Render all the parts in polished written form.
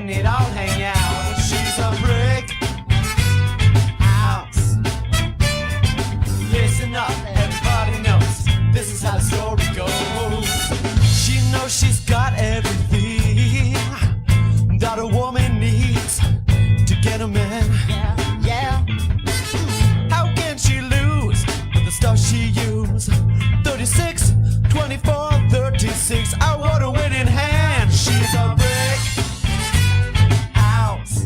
letting it all hang out. She's a brick house. Listen up, everybody knows this is how the story goes. She knows she's got everything that a woman needs to get a man. Yeah. How can she lose the stuff she used? 36, 24, 36. I want a winning hand. She's a brick house.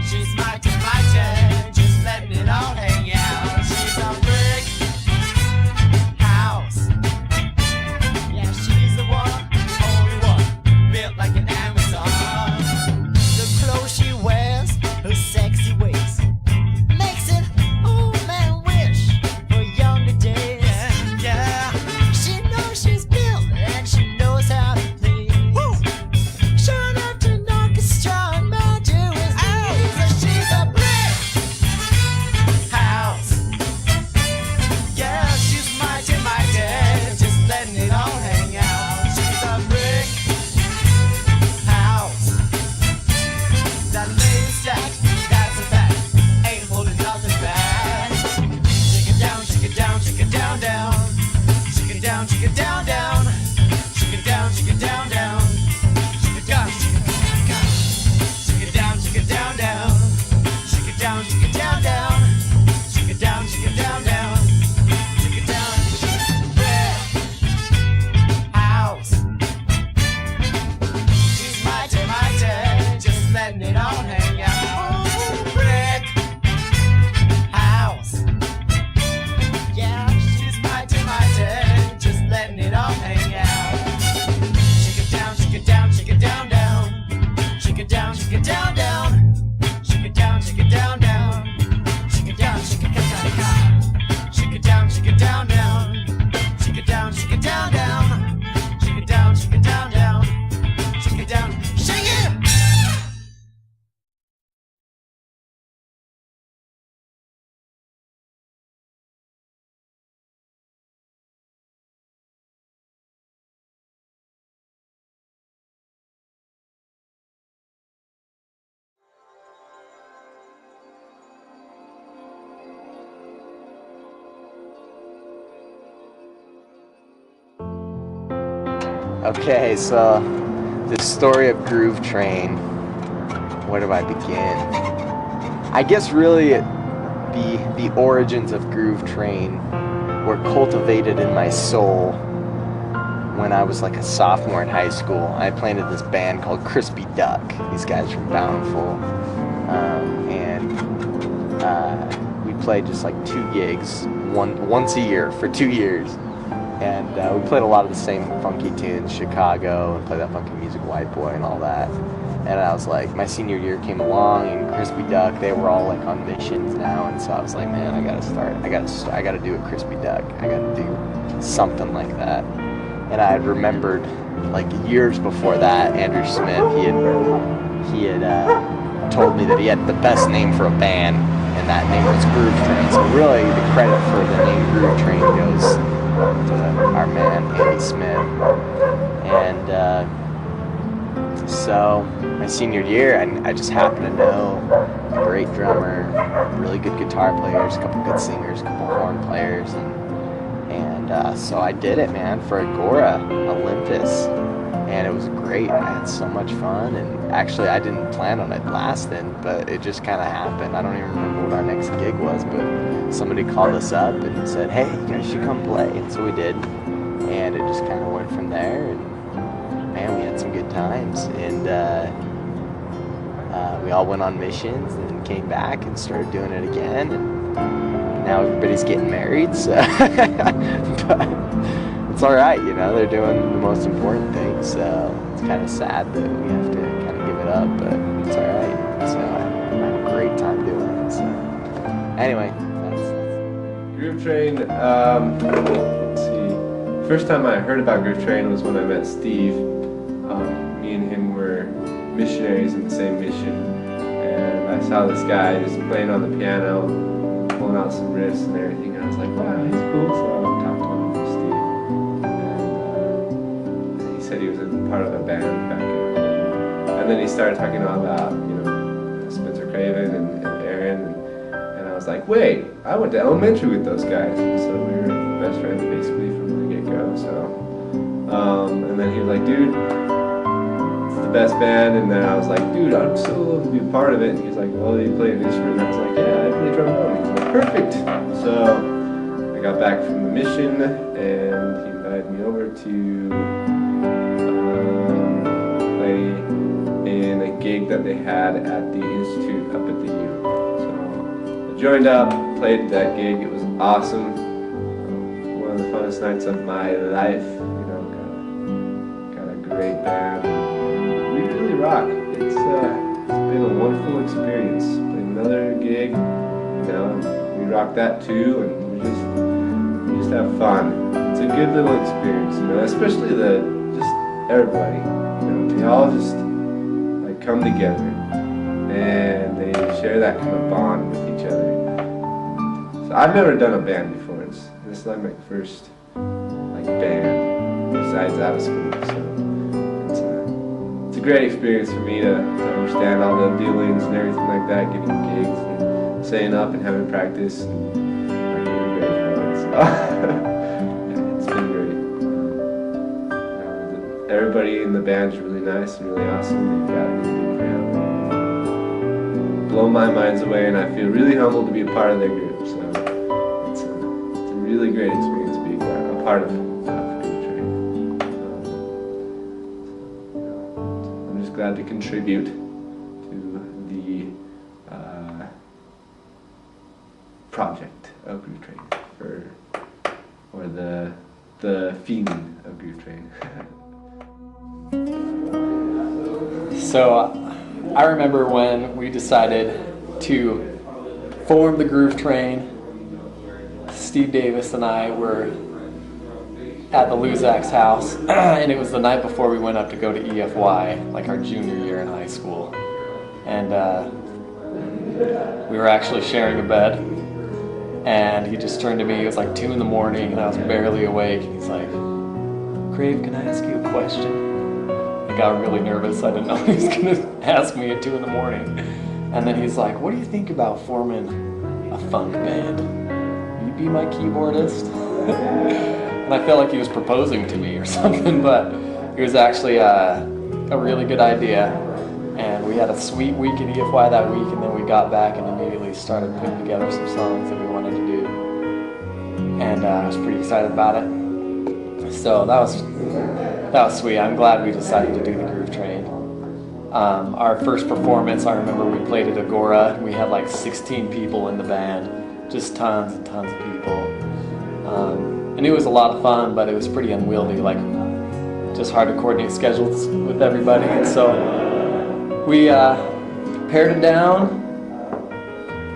She's mighty, mighty, just letting it all hang out. She's a brick house. Yeah, she's the one, only one, built like an Amazon. The clothes she wears, her sexy ways, makes an old man wish for younger days. Yeah. She knows she's built and she knows how to please. Woo. Sure enough to knock a strong man to his knees. She's a brick house. Yeah, she's mighty, mighty, just letting it all hang out. She's a brick house. That lady stack, that's a fact, ain't holding nothing back. Shake it down, shake it down, shake it down, down. Shake it down, shake it down, down. Shake it down, shake it down, down. Shake it down, shake it down, down. Shake it down, shake it down, down. Shake it down, shake it down, down. Shake it down, shake it down, down. Shake it down, brick house. She's mighty, mighty, just letting it all hang out. Brick house. Yeah, she's mighty, mighty, just letting it all hang out. Shake it down, shake it down, shake it down, down. Shake it down, shake it down, down. Shake it down, shake it down, down. Shake it down, shake it down, down. Shake it down, shake it down, down. Shake it down, shake it down, down. Shake it down, shake it down, down. Shake it down, shake it. Okay, so the story of Groove Train, where do I begin? I guess really the origins of Groove Train were cultivated in my soul when I was like a sophomore in high school. I played in this band called Crispy Duck, these guys from Bountiful, and we played just like 2 gigs once a year for 2 years. And we played a lot of the same funky tunes, Chicago, and played that funky music, White Boy, and all that. And I was like, my senior year came along, and Crispy Duck, they were all like on missions now, and so I was like, man, I gotta do a Crispy Duck. I gotta do something like that. And I had remembered, like years before that, Andrew Smith, he had told me that he had the best name for a band, and that name was Groove Train. So really, the credit for the name Groove Train goes to our man Andy Smith. And so my senior year, I just happened to know a great drummer, really good guitar players, a couple good singers, a couple horn players, and so I did it, man, for Agora Olympus, and it was great. I had so much fun, and actually I didn't plan on it lasting, but it just kind of happened. I don't even remember what our next gig was, but somebody called us up and said, hey, you guys should come play, and so we did, and it just kind of went from there, and man, we had some good times, and we all went on missions and came back and started doing it again, and now everybody's getting married, so but it's all right, you know, they're doing the most important thing, so it's kind of sad that we have to kind of give it up, but it's all right. So I had a great time doing it. So anyway, that's Groove Train. Let's see. First time I heard about Groove Train was when I met Steve. Me and him were missionaries in the same mission, and I saw this guy just playing on the piano, pulling out some riffs and everything, and I was like, wow, he's cool. So I went talked to him, Steve, and he said he was a part of a band back in Hollywood. and then he started talking all about, Spencer Craven and Aaron, and I was like, wait, I went to elementary with those guys, so we were best friends basically from the get-go. So, and then he was like, dude, it's the best band, and then I was like, dude, I'd so love to be a part of it. And he was like, well, you play an instrument? And I was like, yeah, I play trombone. He was like, perfect. So I got back from the mission, and he invited me over to play in a gig that they had at the Institute up at the U. So I joined up, played that gig. It was awesome. One of the funnest nights of my life. Got a great band. We really rock. It's been a wonderful experience. Played another gig, and we rock that too, and we just have fun. It's a good little experience, especially just everybody. They all just like come together and they share that kind of bond with each other. So I've never done a band before. This is like my first band besides out of school. So it's a great experience for me to understand all the dealings and everything like that, getting gigs and staying up and having practice and getting great fun. So it's been great. Everybody in the band is really nice and really awesome. They've got a really good family. Blow my minds away, and I feel really humbled to be a part of their group. So it's a really great experience being a part of Groove Train. I'm just glad to contribute to the project of Groove Train, or the feeling of Groove Train. So I remember when we decided to form the Groove Train. Steve Davis and I were at the Luzak's house, and it was the night before we went up to go to EFY, like our junior year in high school. And we were actually sharing a bed, and he just turned to me. It was like 2 in the morning, and I was barely awake. He's like, Crave, can I ask you a question? I got really nervous. I didn't know he was going to ask me at 2 in the morning. And then he's like, what do you think about forming a funk band? Will you be my keyboardist? And I felt like he was proposing to me or something, but it was actually a really good idea. And we had a sweet week at EFY that week, and then we got back and immediately started putting together some songs that we wanted to do. And I was pretty excited about it. So that was sweet. I'm glad we decided to do the Groove Train. Our first performance, I remember we played at Agora. We had like 16 people in the band, just tons and tons of people. And it was a lot of fun, but it was pretty unwieldy, like just hard to coordinate schedules with everybody. And so we pared it down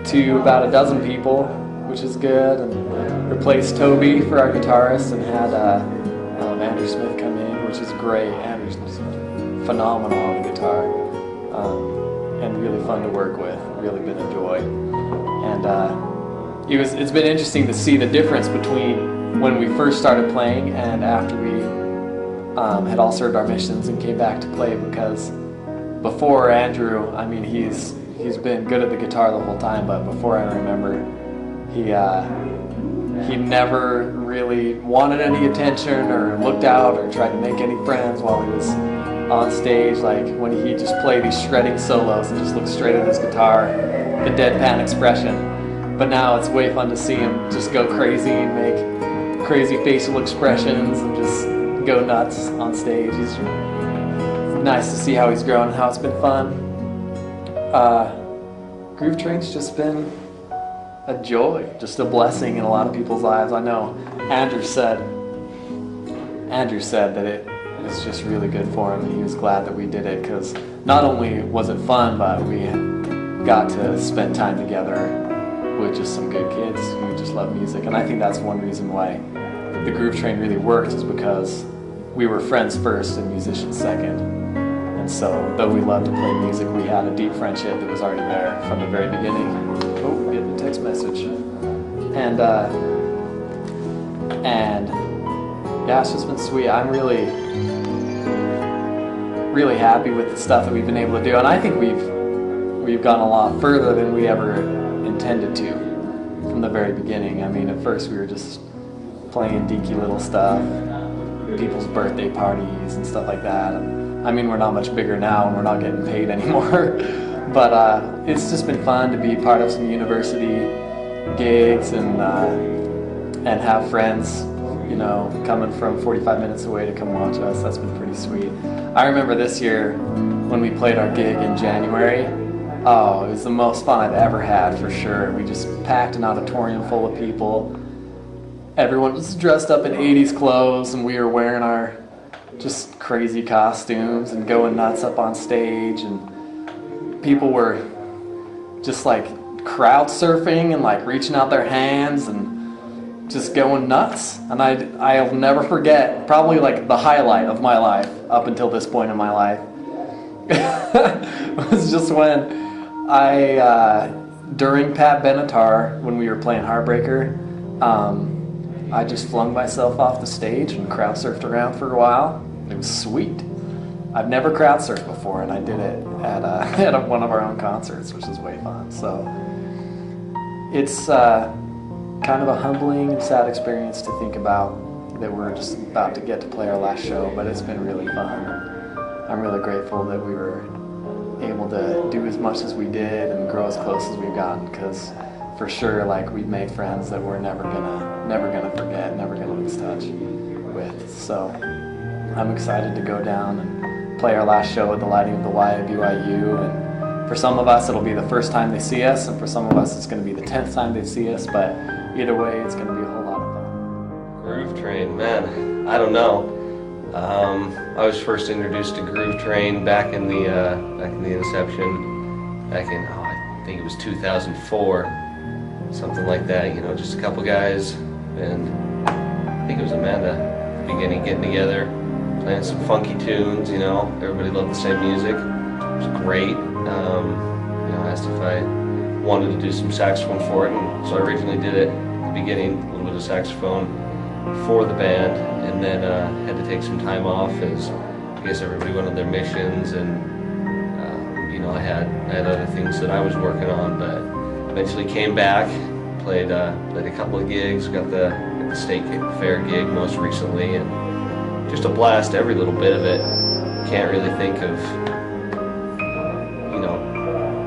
to about a dozen people, which is good, and replaced Toby for our guitarist and had Andrew Smith come in, which is great. Andrew's phenomenal on the guitar, and really fun to work with. Really been a joy. And it's been interesting to see the difference between when we first started playing and after we had all served our missions and came back to play, because before Andrew, I mean, he's been good at the guitar the whole time, but before I remember, he never really wanted any attention or looked out or tried to make any friends while he was on stage. Like when he just played these shredding solos and just looked straight at his guitar, the deadpan expression. But now it's way fun to see him just go crazy and make crazy facial expressions and just go nuts on stage. It's nice to see how he's grown and how it's been fun. Groove Train's just been a joy, just a blessing in a lot of people's lives. I know Andrew said that it was just really good for him, and he was glad that we did it, because not only was it fun, but we got to spend time together with just some good kids who just love music. And I think that's one reason why the Groove Train really worked, is because we were friends first and musicians second. And so, though we loved to play music, we had a deep friendship that was already there from the very beginning. Oh, getting a text message. And yeah, it's just been sweet. I'm really really happy with the stuff that we've been able to do, and I think we've gone a lot further than we ever intended to from the very beginning. I mean, at first we were just playing geeky little stuff, people's birthday parties and stuff like that. And, I mean, we're not much bigger now and we're not getting paid anymore. But it's just been fun to be part of some university gigs and have friends, you know, coming from 45 minutes away to come watch us. That's been pretty sweet. I remember this year when we played our gig in January. Oh, it was the most fun I've ever had, for sure. We just packed an auditorium full of people. Everyone was dressed up in 80s clothes, and we were wearing our just crazy costumes and going nuts up on stage. And people were just like crowd surfing and like reaching out their hands and just going nuts. And I'll never forget, probably like the highlight of my life up until this point in my life was just when during Pat Benatar, when we were playing Heartbreaker, I just flung myself off the stage and crowd surfed around for a while. It was sweet. I've never crowd surfed before, and I did it at one of our own concerts, which is way fun. So it's kind of a humbling and sad experience to think about that we're just about to get to play our last show, but it's been really fun. I'm really grateful that we were able to do as much as we did and grow as close as we've gotten, because for sure, like, we've made friends that we're never gonna forget, never gonna lose touch with. So I'm excited to go down and play our last show at the Lighting of the Y at BYU, and for some of us it'll be the first time they see us, and for some of us it's going to be the 10th time they see us, but either way it's going to be a whole lot of fun. Groove Train, man, I don't know. I was first introduced to Groove Train back in the inception, back in, I think it was 2004, something like that, you know, just a couple guys, and I think it was Amanda beginning getting together, playing some funky tunes, you know, everybody loved the same music, it was great. You know, I asked if I wanted to do some saxophone for it, and so I originally did it at the beginning, a little bit of saxophone for the band, and then had to take some time off as I guess everybody went on their missions, and you know, I had other things that I was working on, but eventually came back, played a couple of gigs, got the state fair gig most recently, and just a blast, every little bit of it. Can't really think of you know,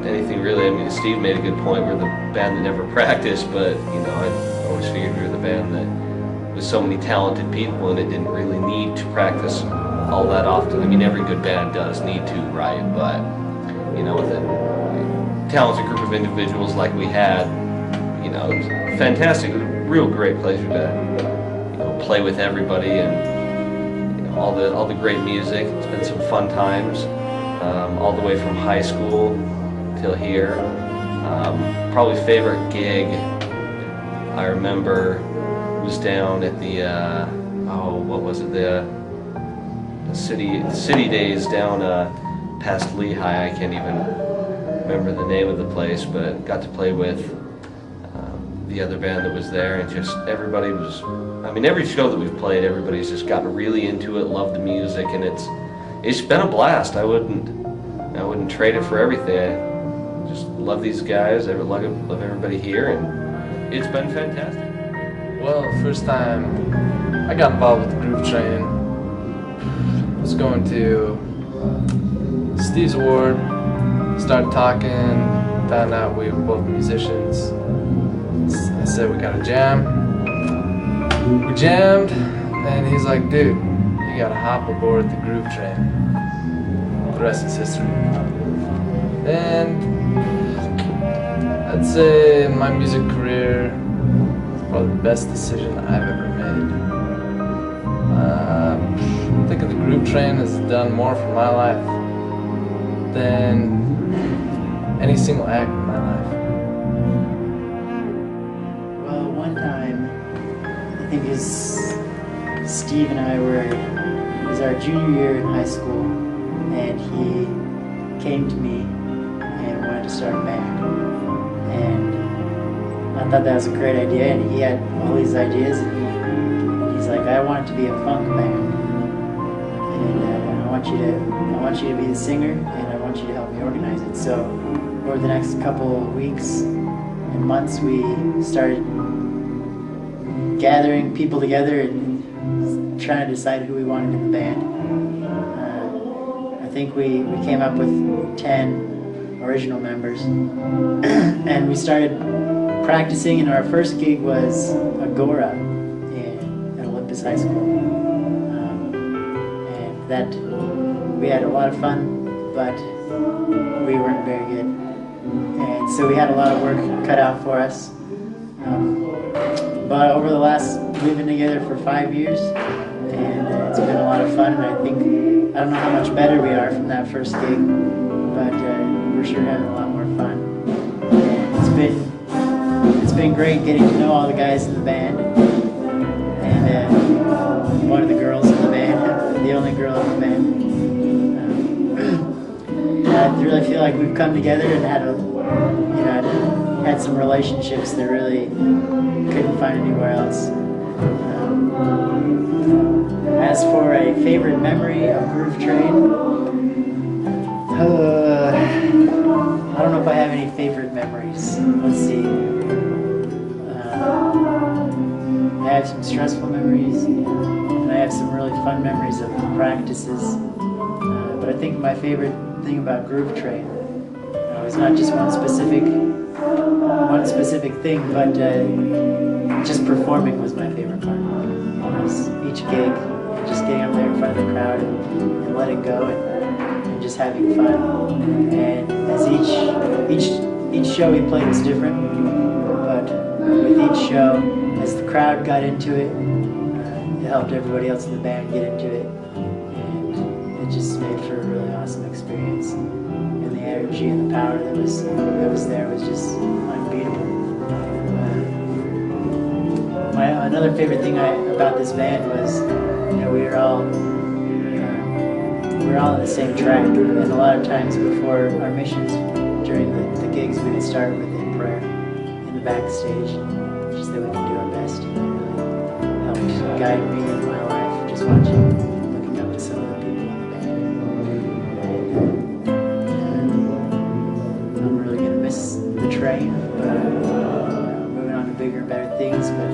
anything really. I mean, Steve made a good point, we're the band that never practiced, but you know, I always figured we were the band that with so many talented people, and it didn't really need to practice all that often. I mean, every good band does need to, right? But, you know, with a talented group of individuals like we had, you know, it was fantastic. It was a real great pleasure to, you know, play with everybody, and, you know, all the great music. It's been some fun times, all the way from high school till here. Probably favorite gig I remember was down at the what was it, the city days down past Lehigh. I can't even remember the name of the place, but got to play with the other band that was there, and just everybody was, I mean, every show that we've played, everybody's just gotten really into it, loved the music, and it's been a blast. I wouldn't trade it for everything. I just love these guys, I love everybody here, and it's been fantastic. Well, first time I got involved with the Groove Train, I was going to Steve's award, started talking, found out we were both musicians. I said we gotta jam. We jammed, and he's like, dude, you gotta hop aboard the Groove Train. The rest is history. And I'd say in my music career, probably the best decision I've ever made. I think the Groove Train has done more for my life than any single act in my life. Well, one time, I think Steve and I it was our junior year in high school, and he came to me and wanted to start a band. And I thought that was a great idea, and he had all these ideas, and he's like, I want it to be a funk band, and I want you to be the singer, and I want you to help me organize it. So over the next couple of weeks and months, we started gathering people together and trying to decide who we wanted in the band. I think we came up with 10 original members, and we started practicing, and our first gig was Agora at Olympus High School. And that we had a lot of fun, but we weren't very good. And so we had a lot of work cut out for us. But over the last, we've been together for 5 years, and it's been a lot of fun. And I don't know how much better we are from that first gig, but we're sure having a lot more fun. And it's been great getting to know all the guys in the band, and one of the girls in the band, the only girl in the band. I really feel like we've come together and had some relationships that really couldn't find anywhere else. As for a favorite memory of Groove Train, I don't know if I have any favorite memories. Let's see. I have some stressful memories, and I have some really fun memories of practices. But I think my favorite thing about Groove Train was not just one specific thing, but just performing was my favorite part. It was each gig, just getting up there in front of the crowd and letting go and just having fun. And as each show we played was different, but with each show, as the crowd got into it, it helped everybody else in the band get into it, and it just made for a really awesome experience. And the energy and the power that was there was just unbeatable. Another favorite thing about this band was, we were all on the same track, and a lot of times before our missions, during the gigs, we would start with a prayer in the backstage, just that we can do our best. And it really helped guide me in my life, just looking up to some of the people in the band. And I'm really gonna miss the train, but moving on to bigger and better things, but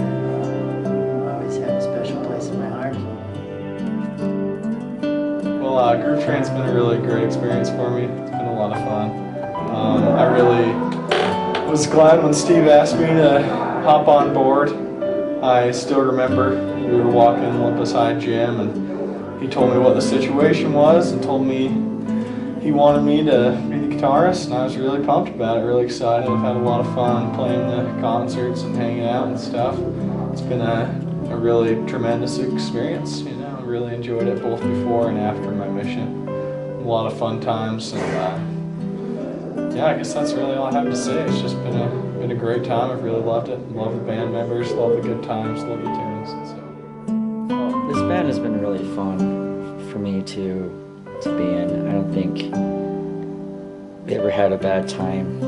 always have a special place in my heart. Well, Groove Train's been a really great experience for me. It's been a lot of fun. I really was glad when Steve asked me to hop on board. I still remember we were walking in Olympus High Gym, and he told me what the situation was and told me he wanted me to be the guitarist, and I was really pumped about it, really excited. I've had a lot of fun playing the concerts and hanging out and stuff. It's been a really tremendous experience. I really enjoyed it both before and after my mission. A lot of fun times, and yeah, I guess that's really all I have to say. It's just been a great time. I've really loved it. Love the band members, love the good times, love the tunes. So. This band has been really fun for me to be in. I don't think we ever had a bad time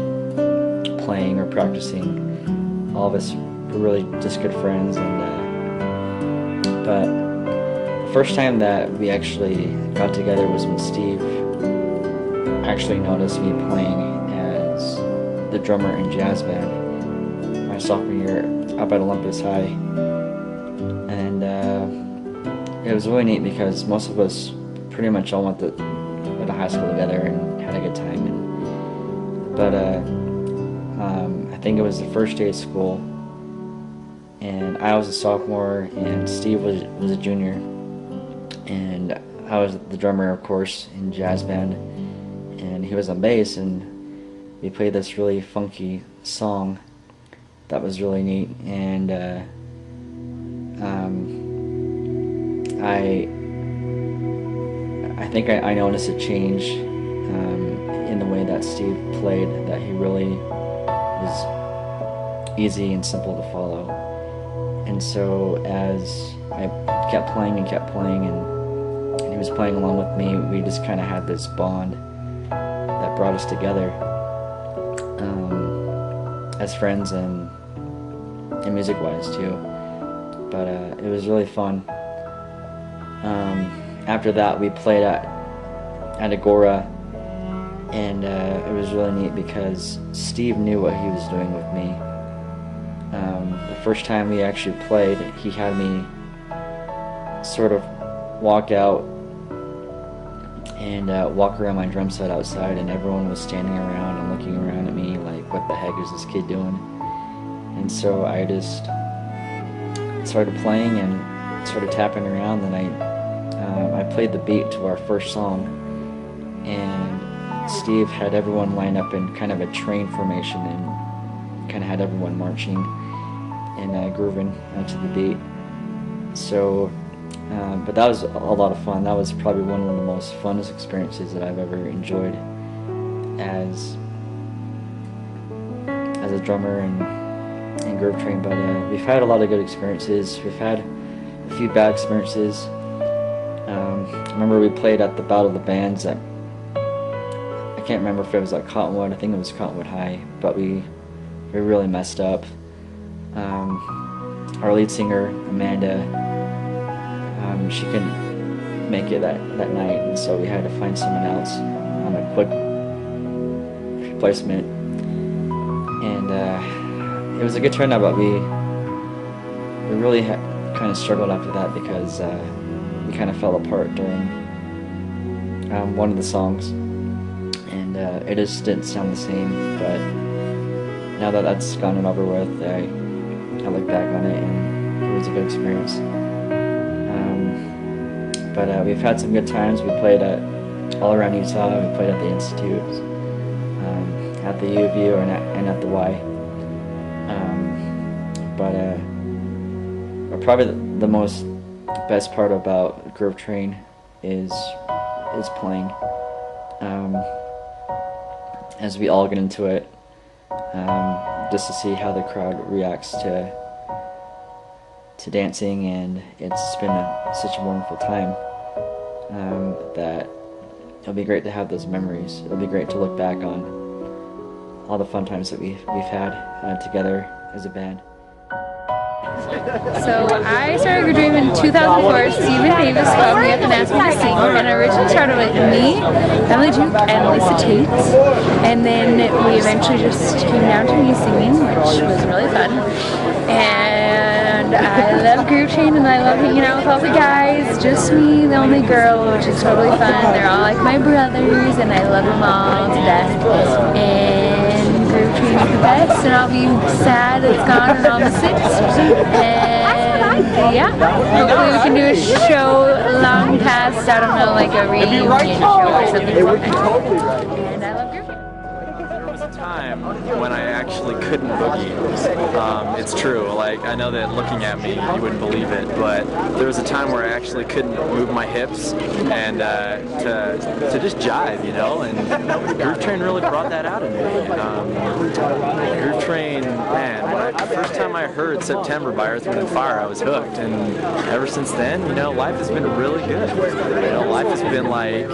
playing or practicing. All of us were really just good friends, and but the first time that we actually got together was when Steve actually noticed me playing as the drummer in jazz band my sophomore year up at Olympus High. And it was really neat because most of us pretty much all went to high school together and had a good time. But I think it was the first day of school, and I was a sophomore and Steve was a junior, and I was the drummer, of course, in jazz band, and he was on bass, and we played this really funky song that was really neat. And I think I noticed a change in the way that Steve played, that he really was easy and simple to follow. And so as I kept playing and he was playing along with me, we just kind of had this bond that brought us together as friends and music-wise too. But it was really fun. After that, we played at at Agora, and it was really neat because Steve knew what he was doing with me. The first time we actually played, he had me sort of walk out and walk around my drum set outside, and everyone was standing around and looking around at me like, what the heck is this kid doing? And so I just started playing and started tapping around, and I played the beat to our first song, and Steve had everyone line up in kind of a train formation and kind of had everyone marching and grooving to the beat. So, but that was a lot of fun. That was probably one of the most funnest experiences that I've ever enjoyed as a drummer and Groove Train. But we've had a lot of good experiences. We've had a few bad experiences. I remember we played at the Battle of the Bands at, I can't remember if it was at Cottonwood. I think it was Cottonwood High, but we really messed up. Our lead singer, Amanda, she couldn't make it that night, and so we had to find someone else on a quick replacement. And it was a good turnout, but we really kind of struggled after that because we kind of fell apart during one of the songs, and it just didn't sound the same. But now that that's gone and over with, I look back on it and it was a good experience. But we've had some good times. We played all around Utah. We played at the Institute, at the U of U, and at the Y. But probably the best part about Groove Train is playing. As we all get into it, just to see how the crowd reacts to dancing, and it's been such a wonderful time that it'll be great to have those memories. It'll be great to look back on all the fun times that we've had together as a band. So I started Groove Train in 2004. Stephen Davis called me up and asked me to sing, and it originally started with me, Emily Duke, and Lisa Tates, and then we eventually just came down to me singing, which was really fun. And I love Groove Train, and I love hanging out with all the guys, just me, the only girl, which is totally fun. They're all like my brothers, and I love them all to death. And Groove Train is the best, and I'll be sad that it's gone and I'll miss it. And yeah, hopefully we can do a show long past, I don't know, like a reunion show or something. And I love Groove Train. There was a time when I actually couldn't boogie. It's true, like I know that looking at me you wouldn't believe it, but there was a time where I actually couldn't move my hips and to just jive, you know, and Groove Train really brought that out in me. Groove Train, man, first time I heard September by Earth, Wind & Fire, I was hooked, and ever since then, you know, life has been really good. You know, life has been like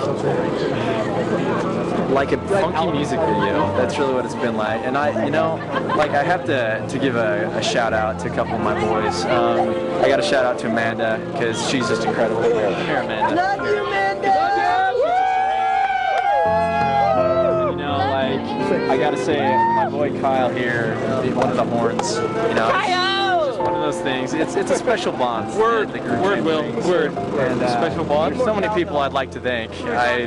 a funky music video. That's really what it's been like. And I, you know, like I have to give a shout out to a couple of my boys. I got a shout out to Amanda because she's just incredible. Here, Amanda. Love you, Amanda! And, you know, like I gotta say, my boy Kyle here, one of the horns. You know, it's just one of those things. It's a special bond. Word, Will. And special bond. So many people I'd like to thank. I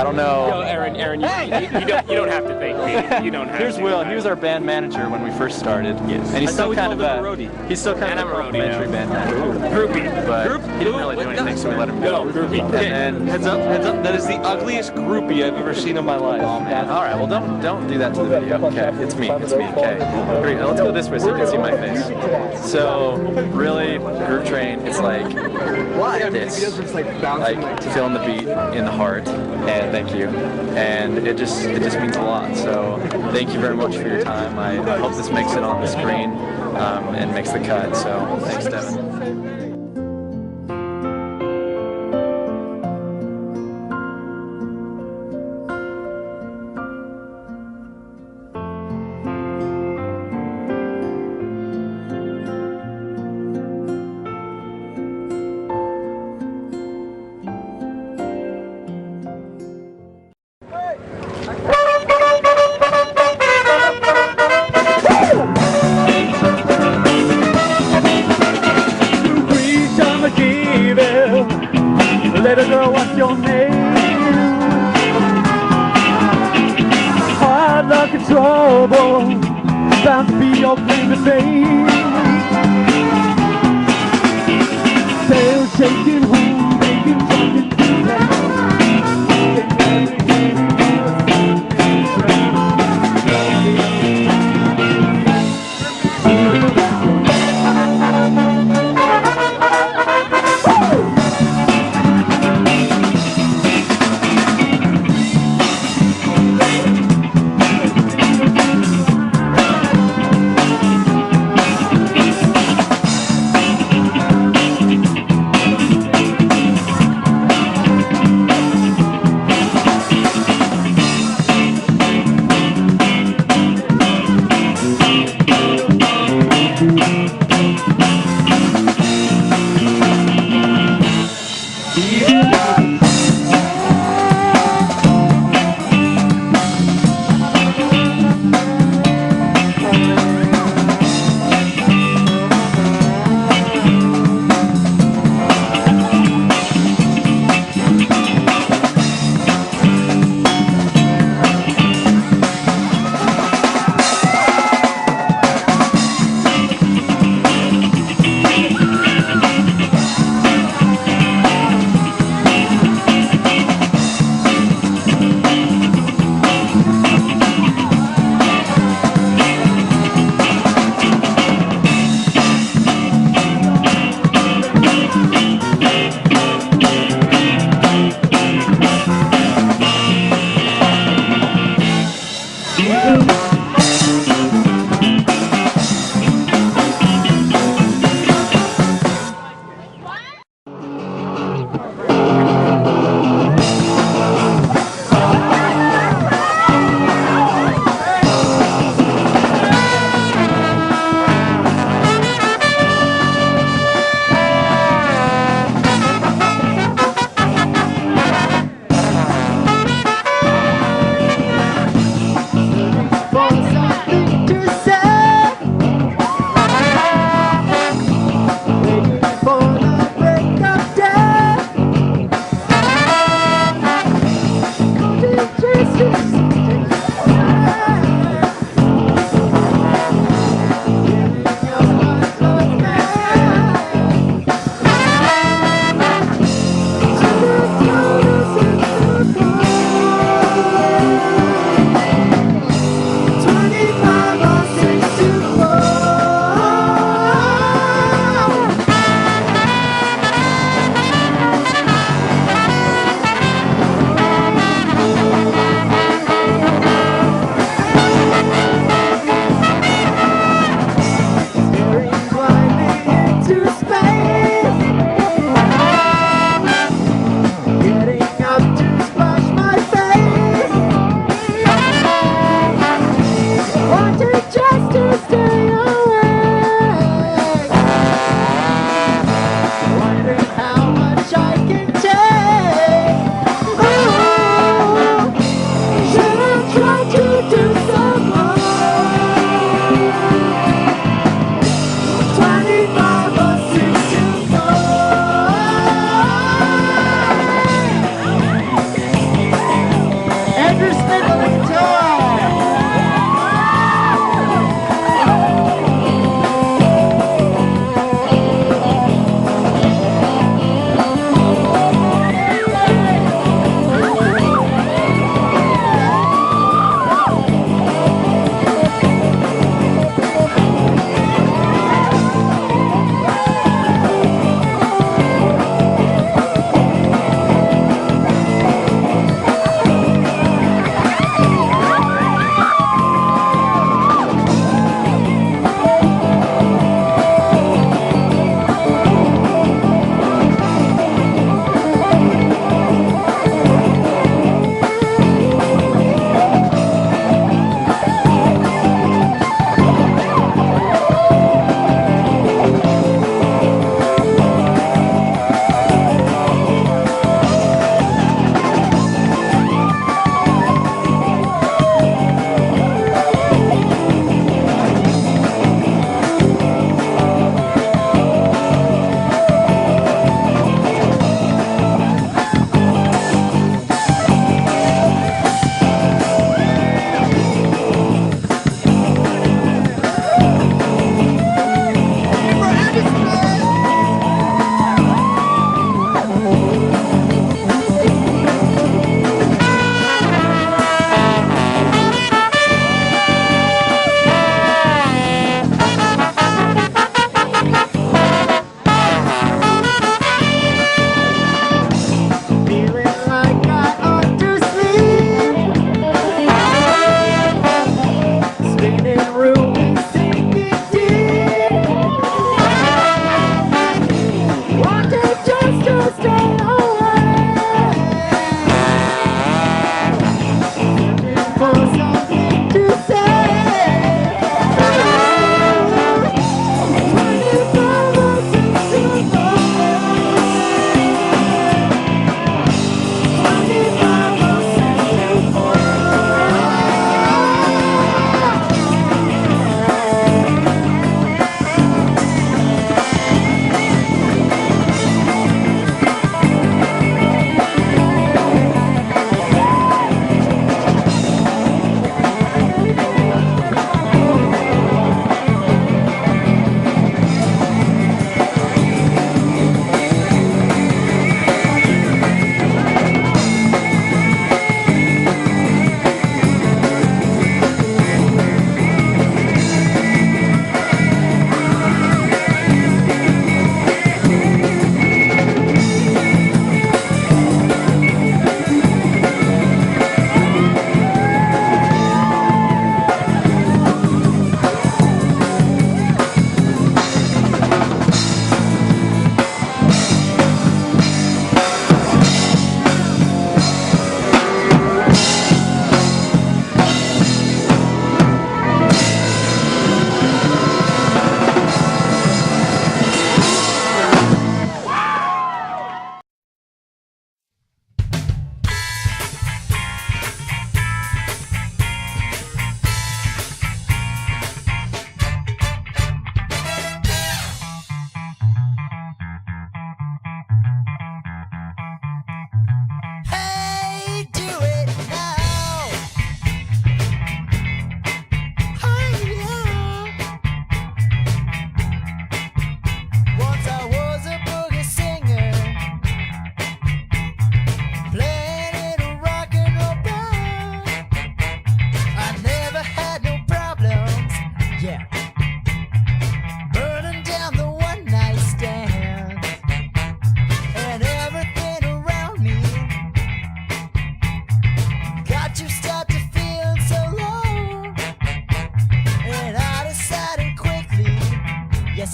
don't know. No, Aaron, you don't have to thank me. You don't have Here's to. Will. He was our band manager when we first started. Yes. And he's I still thought we kind of called him a roadie. He's still kind And of I'm a roadie complimentary now. band manager. Groupie. But he didn't really do anything, so we let him go. No, groupie. And then Heads up. That is the ugliest groupie I've ever seen in my life. oh man. All right. Well, don't do that to the video. Okay. It's me. Okay. Great. Now let's go this way so you can see my face. So really, Groove Train. It's like this, like feeling the beat in the heart. And thank you. And it just means a lot. So thank you very much for your time. I hope this makes it on the screen and makes the cut. So thanks, Devin. making trouble, bound to be your claim to fame. Tail shaking, home making, talking to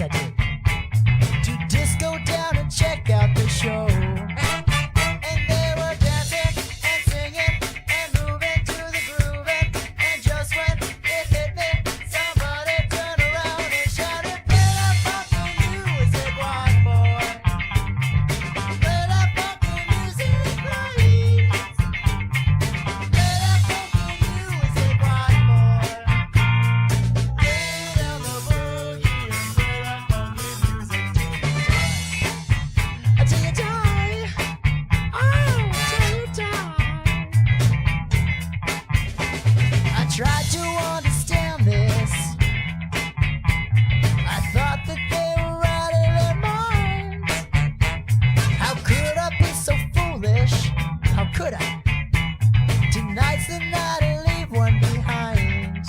I did. To disco down and check out the show. And they were dancing and singing and moving to the grooving. And just when it hit me, somebody turned around and shouted, "Play that funky music, white boy. Play that funky music, please. Play that funky music, white boy. Lay down the boogie and play that funky music till you die. Oh, till you die. I tried to understand this. I thought that they were right in their minds. How could I be so foolish? How could I? Tonight's the night and leave one behind.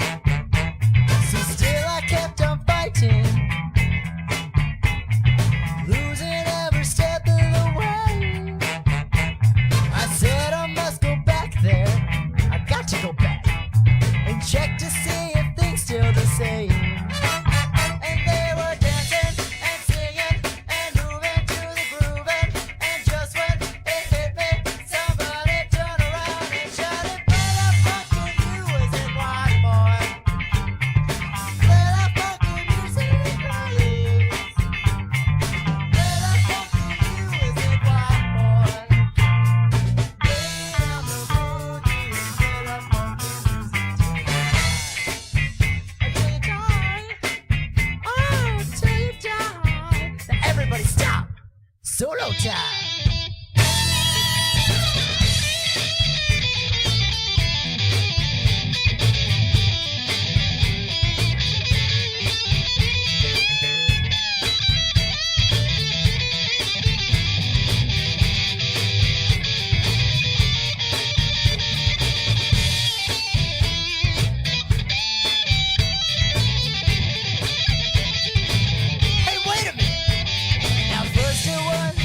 So still I kept on fighting, losing every step of the way. I said I must go back there. I got to go back and check to see if things still the same. And they were dancing and singing and moving to the grooving. And just when it hit me, somebody turned around and shouted, "Play that funky music, white boy. Play that funky music, please. Play that funky music, white boy. Lay down the boogie and play that funky music till you die. Oh, till you die. Now everybody stop. Solo time. Hey, wait a minute. Now first it was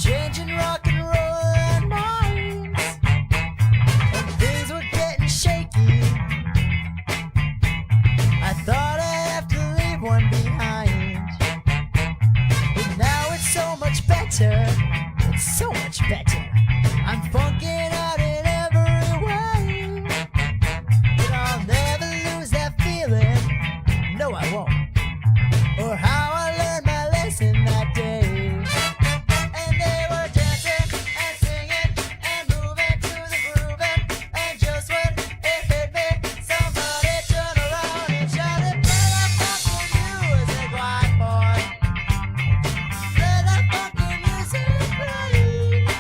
changing rock and roll and minds, and things were getting shaky. I thought I'd have to leave one behind, but now it's so much better. It's so much better. I'm funking out in every way, but I'll never lose that feeling. No, I won't. Or how I learned my lesson that day. And they were dancing and singing and moving to the grooving. And just when it hit me, somebody turned around and shouted, "Play that funky music, white boy. Play that funky music, please.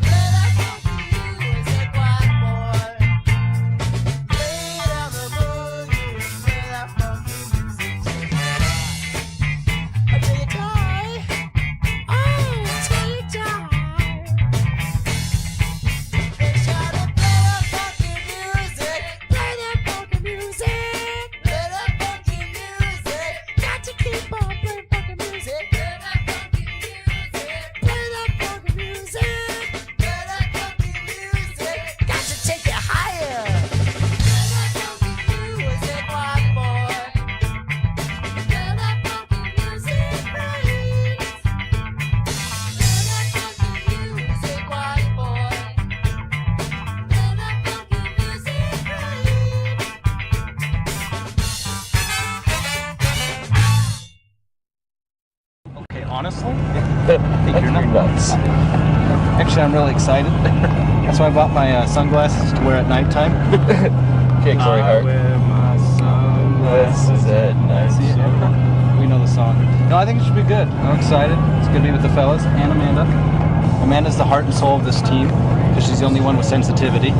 Play that funky music, white boy. Lay down the boogie and play that funky music till you die. Till you die. Oh, till you die. They shouted, "Play that funky music. Play that funky music. Play that funky music. Got to keep on playing funky music. Play that funky music. Play that funky music. Play that funky music. Got to take it higher. Play that funky music, white boy. Play that funky music, please. Play that funky music, white boy. Play that funky music, Okay, honestly, I think you're nuts. Actually, I'm really excited. That's why I bought my sunglasses to wear at nighttime. Okay, Corey Hart. wear my sunglasses at night. We know the song. No, I think it should be good. I'm excited. It's going to be with the fellas and Amanda. Amanda's the heart and soul of this team because she's the only one with sensitivity.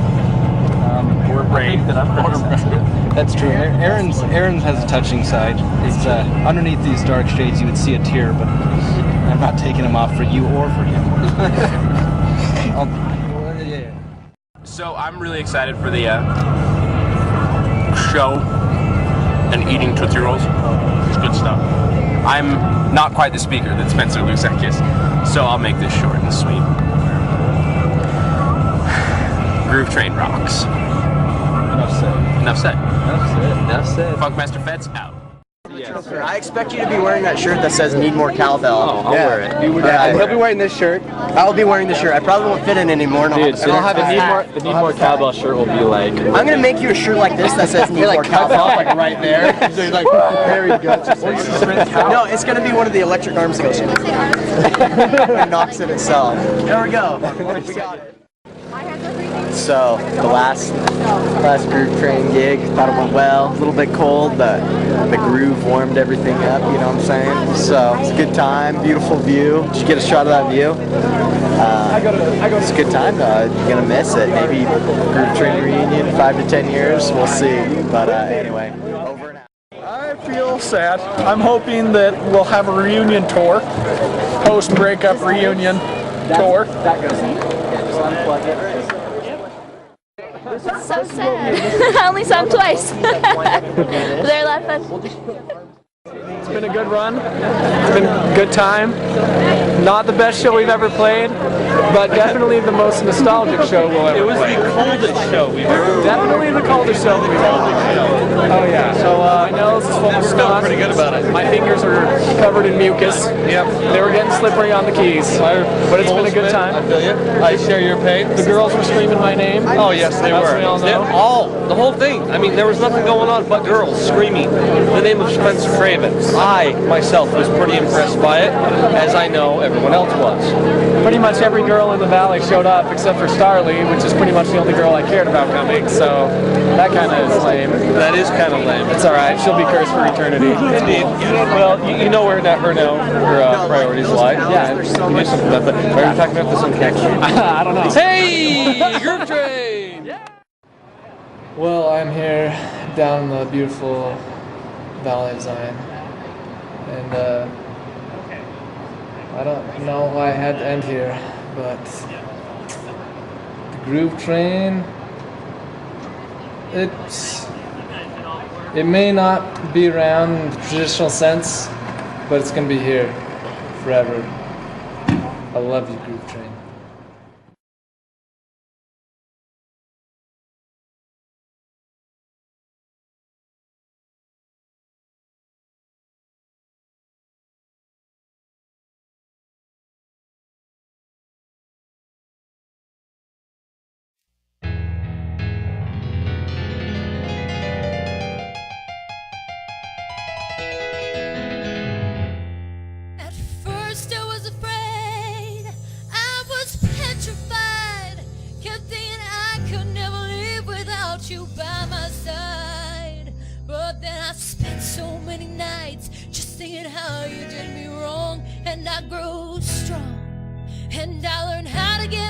We're brave. That's true. Aaron has a touching side. It's underneath these dark shades you would see a tear, but I'm not taking them off for you or for him. So I'm really excited for the show and eating Tootsie Rolls. It's good stuff. I'm not quite the speaker that Spencer Lusek is, so I'll make this short and sweet. Groove Train rocks. enough said. Enough said. Enough said. Funkmaster Feds out. I expect you to be wearing that shirt that says "Need more cowbell." Oh, I'll wear it. He'll be wearing this shirt. I'll be wearing the shirt. I probably won't fit in anymore. And Dude, I'll have the Need More Cowbell shirt will be like. I'm gonna make you a shirt like this that says "Need more cowbell," like right there. So you're like hairy guts. No, it's gonna be one of the electric arms that goes. And knocks it itself. There we go. We got it. So the last Groove Train gig, thought it went well. A little bit cold, but the groove warmed everything up. You know what I'm saying? So it's a good time, beautiful view. Did you get a shot of that view? It's a good time though. You're gonna miss it. Maybe Groove Train reunion, 5 to 10 years. We'll see. But anyway, over and out. I feel sad. I'm hoping that we'll have a reunion tour, post-breakup reunion tour. That goes in. Yeah, just unplug it. So sad. I only saw him twice. They're a lot of fun. It's been a good run. It's been a good time. Not the best show we've ever played, but definitely the most nostalgic show we'll ever play. It was the coldest show we've ever played. Definitely the coldest show we've ever played. Oh yeah. So my nose is full of snot. Pretty good about it. My fingers are covered in mucus. Yep. They were getting slippery on the keys, but it's been a good time. I feel you. I share your pain. The girls were screaming my name. Oh yes, they were. We all know. The whole thing. I mean, there was nothing going on but girls screaming the name of Spencer Craven. I myself was pretty impressed by it, as I know everyone else was. Pretty much every girl in the valley showed up except for Starly, which is pretty much the only girl I cared about coming. So that kind of is lame. That is kind of lame. It's all right. She'll be cursed for eternity. Indeed. Well, you know where her priorities lie. Yeah. You do something about that. Why are you talking about this on camera? I don't know. Hey, Groove Train! Well, I'm here down in the beautiful Valley of Zion, and I don't know why I had to end here, but the Groove Train, it may not be around in the traditional sense, but it's gonna be here forever. I love you, Groove Train. You by my side, but then I spent so many nights just thinking how you did me wrong, and I grew strong, and I learned how to get